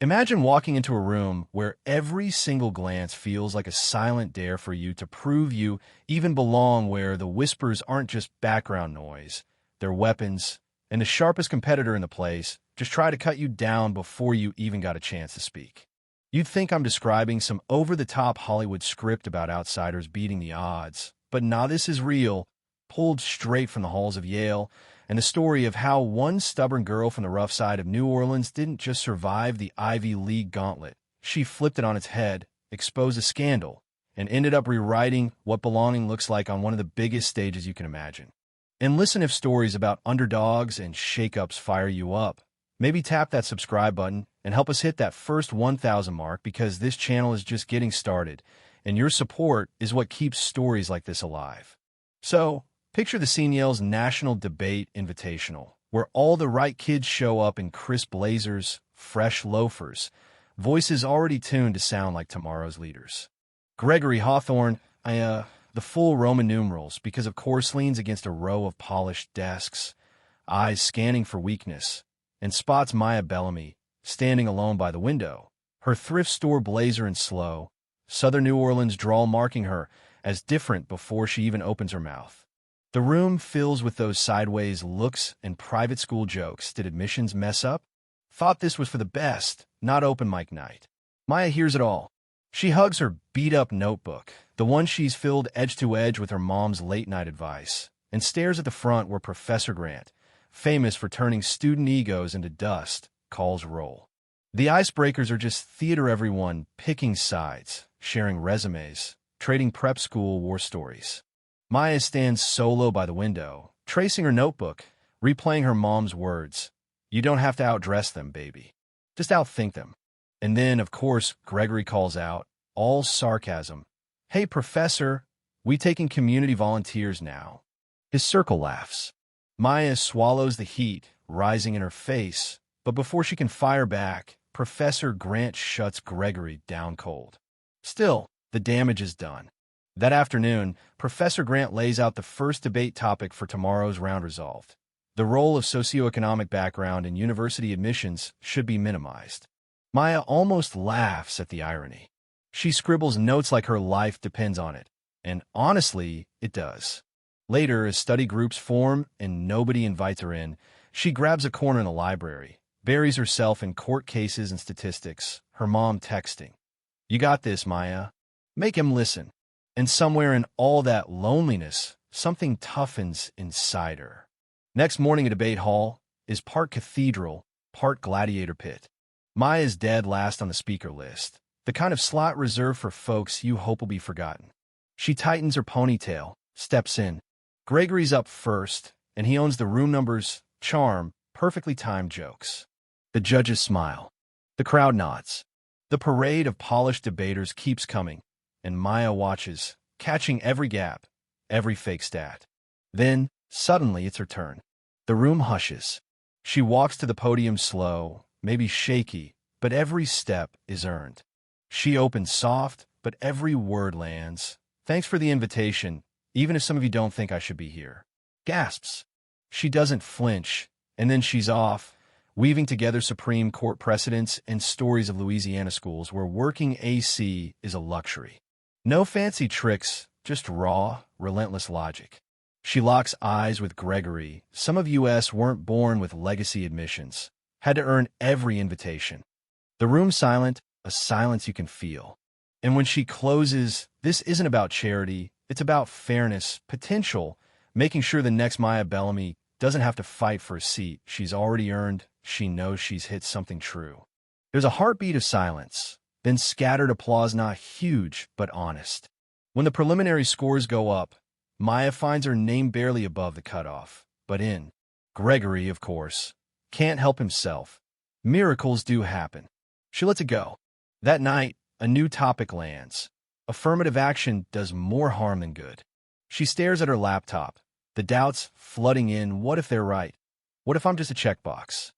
Imagine walking into a room where every single glance feels like a silent dare for you to prove you even belong, where the whispers aren't just background noise, they're weapons, and the sharpest competitor in the place just try to cut you down before you even got a chance to speak. You'd think I'm describing some over-the-top Hollywood script about outsiders beating the odds, but nah, this is real, pulled straight from the halls of Yale, and the story of how one stubborn girl from the rough side of New Orleans didn't just survive the Ivy League gauntlet. She flipped it on its head, exposed a scandal, and ended up rewriting what belonging looks like on one of the biggest stages you can imagine. And listen, if stories about underdogs and shakeups fire you up, maybe tap that subscribe button and help us hit that first 1,000 mark, because this channel is just getting started, and your support is what keeps stories like this alive. So, picture the scene: Yale's National Debate Invitational, where all the right kids show up in crisp blazers, fresh loafers, voices already tuned to sound like tomorrow's leaders. Gregory Hawthorne, the full Roman numerals, because of course leans against a row of polished desks, eyes scanning for weakness, and spots Maya Bellamy, standing alone by the window, her thrift store blazer and slow, Southern New Orleans drawl marking her as different before she even opens her mouth. The room fills with those sideways looks and private school jokes. Did admissions mess up? Thought this was for the best, not open mic night. Maya hears it all. She hugs her beat-up notebook, the one she's filled edge to edge with her mom's late-night advice, and stares at the front where Professor Grant, famous for turning student egos into dust, calls roll. The icebreakers are just theater, everyone picking sides, sharing resumes, trading prep school war stories. Maya stands solo by the window, tracing her notebook, replaying her mom's words. You don't have to outdress them, baby. Just outthink them. And then, of course, Gregory calls out, all sarcasm, "Hey, Professor, we taking community volunteers now." His circle laughs. Maya swallows the heat rising in her face, but before she can fire back, Professor Grant shuts Gregory down cold. Still, the damage is done. That afternoon, Professor Grant lays out the first debate topic for tomorrow's round: resolved. The role of socioeconomic background in university admissions should be minimized. Maya almost laughs at the irony. She scribbles notes like her life depends on it, and honestly, it does. Later, as study groups form and nobody invites her in, she grabs a corner in the library, buries herself in court cases and statistics, her mom texting, "You got this, Maya. Make him listen." And somewhere in all that loneliness, something toughens inside her. Next morning, a debate hall is part cathedral, part gladiator pit. Maya's dead last on the speaker list, the kind of slot reserved for folks you hope will be forgotten. She tightens her ponytail, steps in. Gregory's up first, and he owns the room numbers, charm, perfectly timed jokes. The judges smile. The crowd nods. The parade of polished debaters keeps coming, and Maya watches, catching every gap, every fake stat. Then, suddenly, it's her turn. The room hushes. She walks to the podium slow, maybe shaky, but every step is earned. She opens soft, but every word lands. "Thanks for the invitation, even if some of you don't think I should be here." Gasps. She doesn't flinch, and then she's off, weaving together Supreme Court precedents and stories of Louisiana schools where working AC is a luxury. No fancy tricks, just raw, relentless logic. She locks eyes with Gregory. Some of us weren't born with legacy admissions, had to earn every invitation. The room's silent, a silence you can feel. And when she closes, this isn't about charity, it's about fairness, potential, making sure the next Maya Bellamy doesn't have to fight for a seat she's already earned. She knows she's hit something true. There's a heartbeat of silence, then scattered applause, not huge, but honest. When the preliminary scores go up, Maya finds her name barely above the cutoff, but in. Gregory, of course, can't help himself. Miracles do happen. She lets it go. That night, a new topic lands. Affirmative action does more harm than good. She stares at her laptop, the doubts flooding in. What if they're right? What if I'm just a checkbox?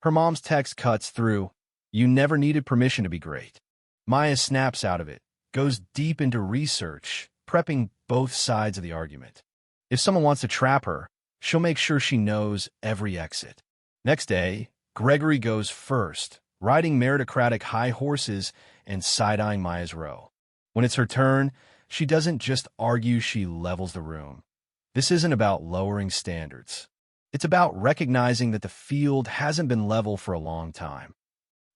Her mom's text cuts through. You never needed permission to be great. Maya snaps out of it, goes deep into research, prepping both sides of the argument. If someone wants to trap her, she'll make sure she knows every exit. Next day, Gregory goes first, riding meritocratic high horses and side-eyeing Maya's row. When it's her turn, she doesn't just argue, she levels the room. This isn't about lowering standards. It's about recognizing that the field hasn't been level for a long time.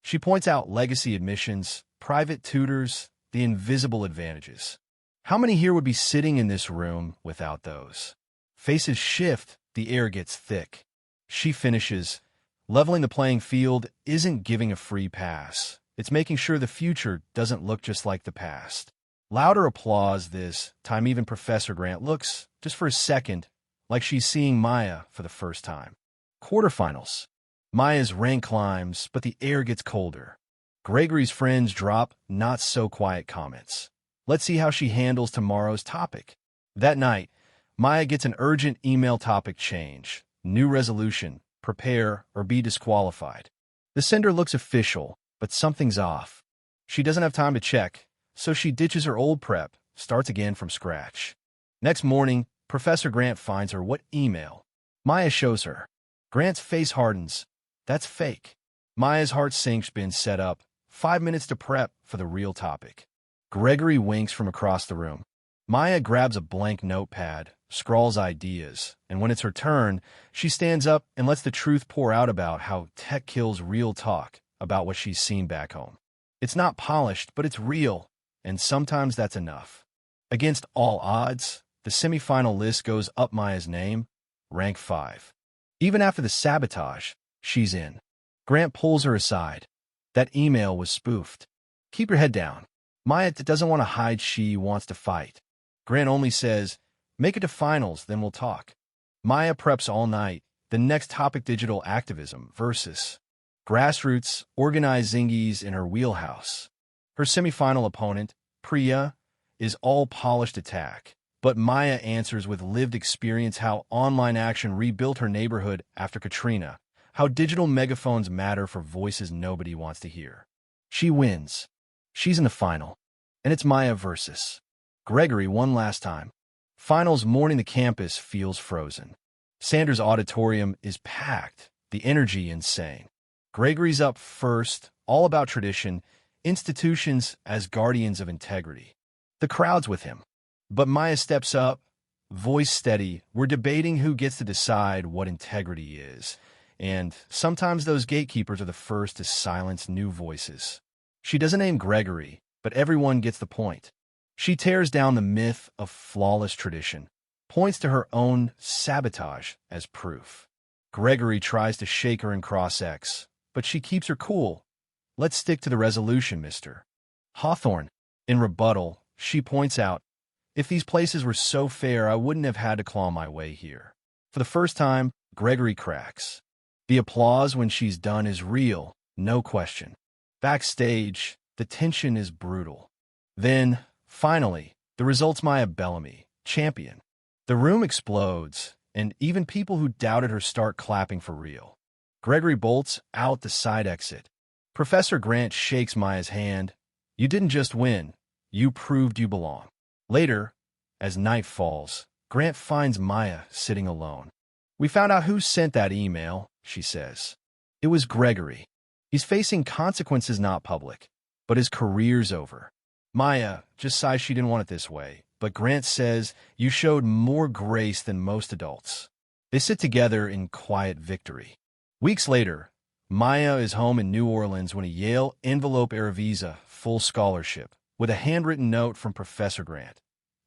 She points out legacy admissions, private tutors, the invisible advantages. How many here would be sitting in this room without those? Faces shift, the air gets thick. She finishes. Leveling the playing field isn't giving a free pass. It's making sure the future doesn't look just like the past. Louder applause this time. Even Professor Grant looks, just for a second, like she's seeing Maya for the first time. Quarterfinals. Maya's rank climbs, but the air gets colder. Gregory's friends drop not-so-quiet comments. Let's see how she handles tomorrow's topic. That night, Maya gets an urgent email: topic change. New resolution: prepare or be disqualified. The sender looks official, but something's off. She doesn't have time to check, so she ditches her old prep, starts again from scratch. Next morning, Professor Grant finds her. What email? Maya shows her. Grant's face hardens. That's fake. Maya's heart sinks. Been set up. 5 minutes to prep for the real topic. Gregory winks from across the room. Maya grabs a blank notepad, scrawls ideas, and when it's her turn, she stands up and lets the truth pour out about how tech kills real talk about what she's seen back home. It's not polished, but it's real, and sometimes that's enough. Against all odds, the semifinal list goes up. Maya's name, rank 5. Even after the sabotage, she's in. Grant pulls her aside. That email was spoofed. Keep your head down. Maya doesn't want to hide, she wants to fight. Grant only says, make it to finals, then we'll talk. Maya preps all night. The next topic: digital activism versus grassroots, organized zingies in her wheelhouse. Her semifinal opponent, Priya, is all polished attack. But Maya answers with lived experience: how online action rebuilt her neighborhood after Katrina, how digital megaphones matter for voices nobody wants to hear. She wins. She's in the final. And it's Maya versus Gregory one last time. Finals morning, the campus feels frozen. Sanders' auditorium is packed, the energy insane. Gregory's up first, all about tradition, institutions as guardians of integrity. The crowd's with him. But Maya steps up, voice steady. We're debating who gets to decide what integrity is. And sometimes those gatekeepers are the first to silence new voices. She doesn't name Gregory, but everyone gets the point. She tears down the myth of flawless tradition, points to her own sabotage as proof. Gregory tries to shake her and cross-X, but she keeps her cool. Let's stick to the resolution, Mr. Hawthorne. In rebuttal, she points out, if these places were so fair, I wouldn't have had to claw my way here. For the first time, Gregory cracks. The applause when she's done is real, no question. Backstage, the tension is brutal. Then, finally, the results: Maya Bellamy, champion. The room explodes, and even people who doubted her start clapping for real. Gregory bolts out the side exit. Professor Grant shakes Maya's hand. You didn't just win, you proved you belong. Later, as night falls, Grant finds Maya sitting alone. We found out who sent that email, she says. It was Gregory. He's facing consequences, not public, but his career's over. Maya just sighs. She didn't want it this way, but Grant says, you showed more grace than most adults. They sit together in quiet victory. Weeks later, Maya is home in New Orleans when a Yale envelope era visa, full scholarship, with a handwritten note from Professor Grant.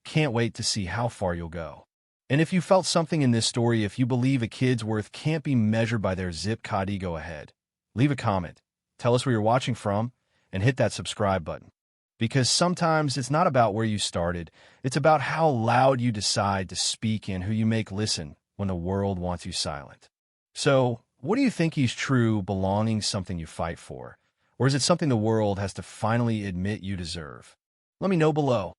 Can't wait to see how far you'll go. And if you felt something in this story, if you believe a kid's worth can't be measured by their zip code, go ahead. Leave a comment, tell us where you're watching from, and hit that subscribe button. Because sometimes it's not about where you started, it's about how loud you decide to speak and who you make listen when the world wants you silent. So, what do you think is true? Belonging something you fight for? Or is it something the world has to finally admit you deserve? Let me know below.